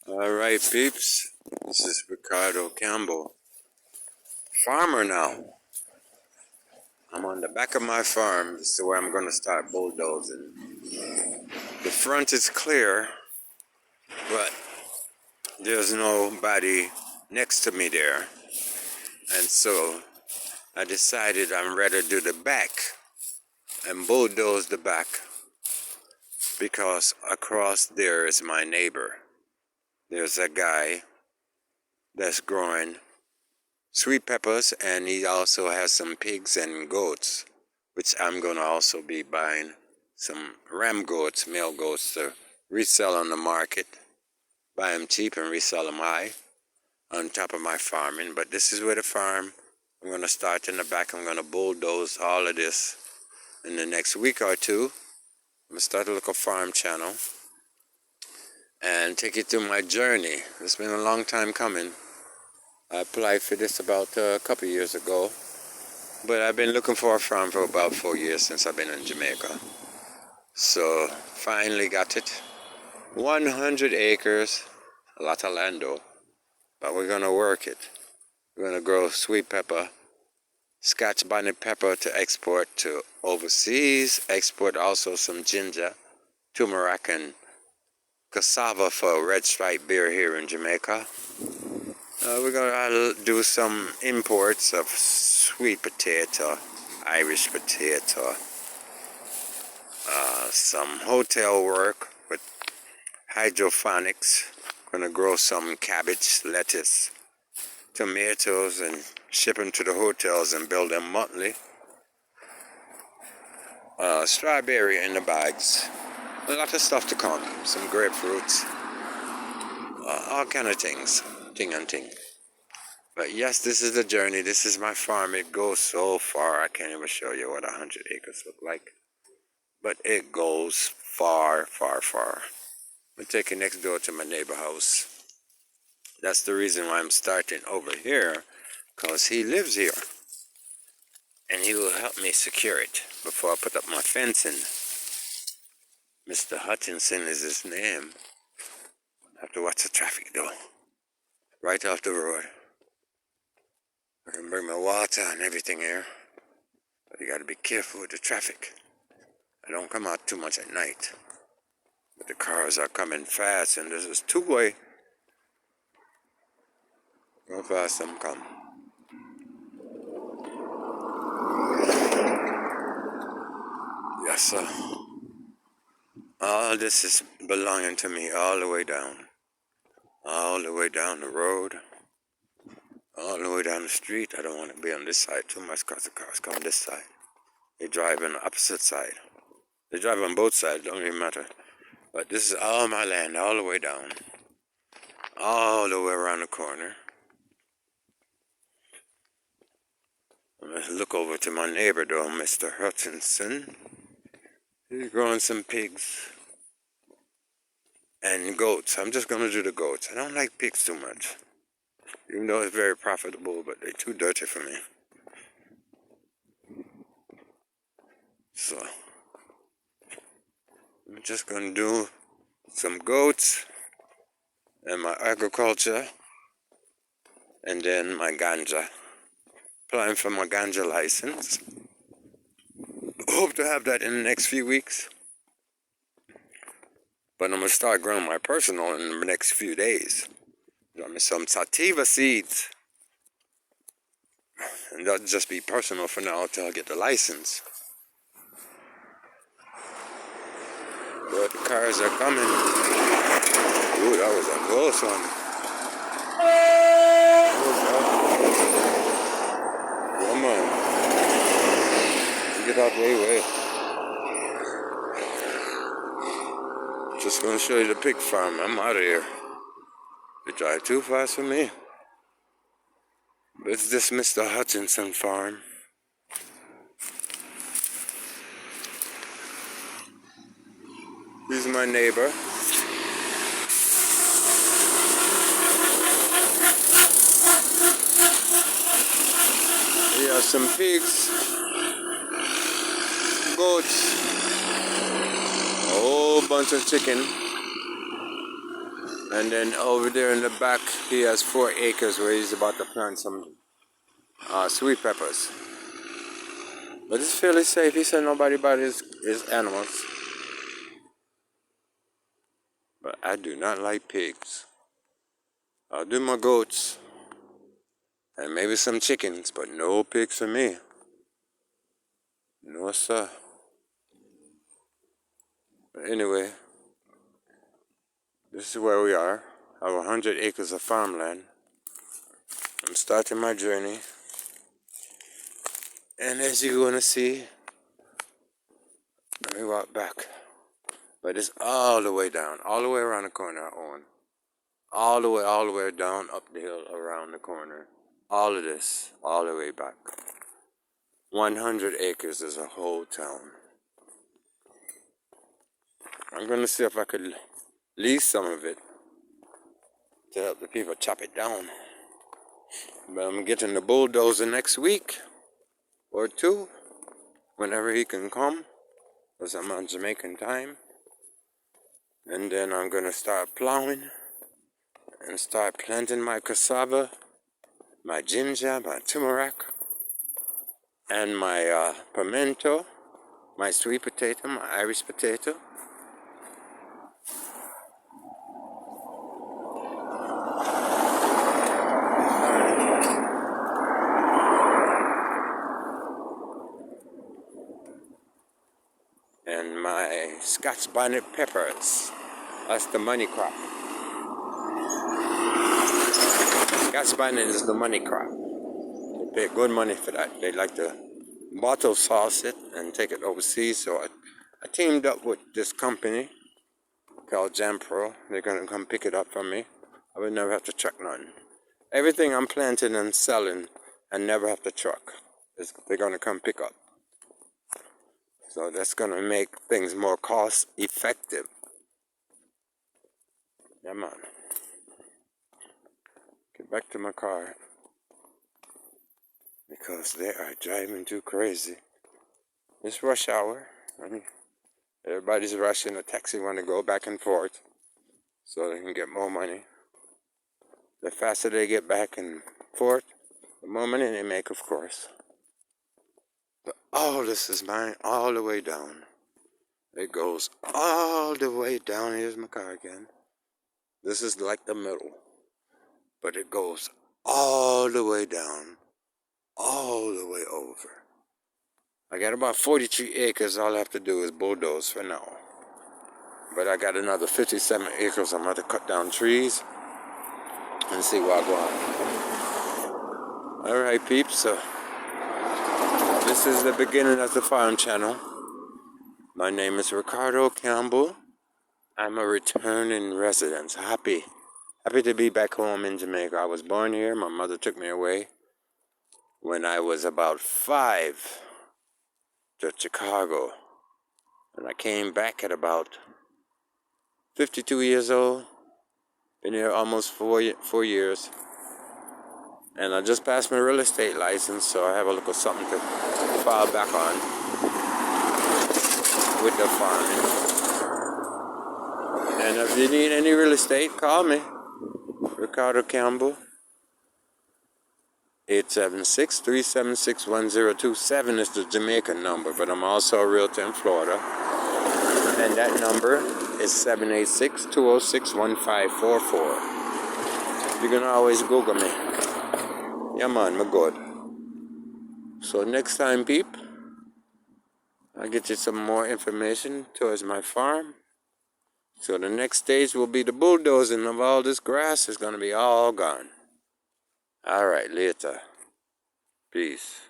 Alright, peeps. This is Ricardo Campbell. Farmer now. I'm on the back of my farm. This is where I'm going to start bulldozing. The front is clear, but there's nobody next to me there. And so I decided I'm ready to do the back and bulldoze the back because across there is my neighbor. There's a guy that's growing sweet peppers, and he also has some pigs and goats, which I'm going to also be buying some ram goats, male goats, to resell on the market. Buy them cheap and resell them high on top of my farming. But this is where the farm, I'm going to start in the back. I'm going to bulldoze all of this in the next week or two. I'm going to start a local farm channel and take you through my journey. It's been a long time coming. I applied for this about a couple years ago, but I've been looking for a farm for about 4 years since I've been in Jamaica. So finally got it. 100 acres, a lot of land though, but we're gonna work it. We're gonna grow sweet pepper, Scotch bonnet pepper to export to overseas, export also some ginger, turmeric, and cassava for red stripe beer here in Jamaica. We're going to do some imports of sweet potato, Irish potato, some hotel work with hydroponics. Going to grow some cabbage, lettuce, tomatoes, and ship them to the hotels and build them monthly. Strawberry in the bags. A lot of stuff to come. Some grapefruits. All kind of things. Ting and ting. But yes, this is the journey. This is my farm. It goes so far. I can't even show you what 100 acres look like. But it goes far, far, far. I'm taking next door to my neighbor house. That's the reason why I'm starting over here, because he lives here. And he will help me secure it before I put up my fencing. Mr. Hutchinson is his name. I have to watch the traffic though. Right off the road. I can bring my water and everything here. But you gotta be careful with the traffic. I don't come out too much at night. But the cars are coming fast, and this is two-way. Go fast, some come. Yes, sir. All this is belonging to me all the way down. All the way down the road. All the way down the street. I don't want to be on this side too much because the cars come this side. They drive on the opposite side. They drive on both sides, don't even matter. But this is all my land, all the way down. All the way around the corner. I'm going to look over to my neighbor though, Mr. Hutchinson. He's growing some pigs and goats. I'm just going to do the goats. I don't like pigs too much. Even though it's very profitable, but they're too dirty for me. So, I'm just going to do some goats and my agriculture and then my ganja. Applying for my ganja license. Hope to have that in the next few weeks. But I'm going to start growing my personal in the next few days. Got me some sativa seeds. And that'll just be personal for now until I get the license. But the cars are coming. Ooh, that was a close one. Come on. Get out the way. Just gonna show you the pig farm. I'm out of here. They drive too fast for me. But it's this Mr. Hutchinson farm. He's my neighbor. He has some pigs, goats, a whole bunch of chicken. And then over there in the back, he has 4 acres where he's about to plant some sweet peppers. But it's fairly safe. He said nobody bought his animals. But I do not like pigs. I'll do my goats and maybe some chickens, but no pigs for me. No, sir. But anyway, this is where we are. I have 100 acres of farmland. I'm starting my journey. And as you're going to see, let me walk back. But it's all the way down, all the way around the corner I own. All the way down, up the hill, around the corner. All of this, all the way back. 100 acres is a whole town. I'm going to see if I could lease some of it to help the people chop it down. But I'm getting the bulldozer next week or 2, whenever he can come, because I'm on Jamaican time. And then I'm going to start plowing and start planting my cassava, my ginger, my turmeric, and my pimento, my sweet potato, my Irish potato. And my Scotch bonnet peppers. That's the money crop. Scotch bonnet is the money crop. They pay good money for that. They like to bottle sauce it and take it overseas. So I teamed up with this company called Jampro. They're going to come pick it up from me. I would never have to truck nothing. Everything I'm planting and selling, I never have to truck. They're going to come pick up. So that's going to make things more cost effective. Yeah, man. Get back to my car. Because they are driving too crazy. It's rush hour. I mean, everybody's rushing. The taxi want to go back and forth so they can get more money. The faster they get back and forth, the more money they make, of course. But all this is mine all the way down. It goes all the way down. Here's my car again. This is like the middle. But it goes all the way down, all the way over. I got about 43 acres. All I have to do is bulldoze for now. But I got another 57 acres. I'm going to cut down trees and see what I go on. All right, peeps. So this is the beginning of the farm channel. My name is Ricardo Campbell. I'm a returning resident. Happy to be back home in Jamaica. I was born here. My mother took me away when I was about 5 to Chicago. And I came back at about 52 years old. Been here almost 4 years. And I just passed my real estate license, so I have a little something to fall back on with the farming. And if you need any real estate, call me. Ricardo Campbell. 876-376-1027 is the Jamaican number, but I'm also a realtor in Florida. And that number is 786-206-1544. You can always Google me. Yeah, man, I'm good. So next time, peep, I'll get you some more information towards my farm. So the next stage will be the bulldozing of all this grass is going to be all gone. All right, later. Peace.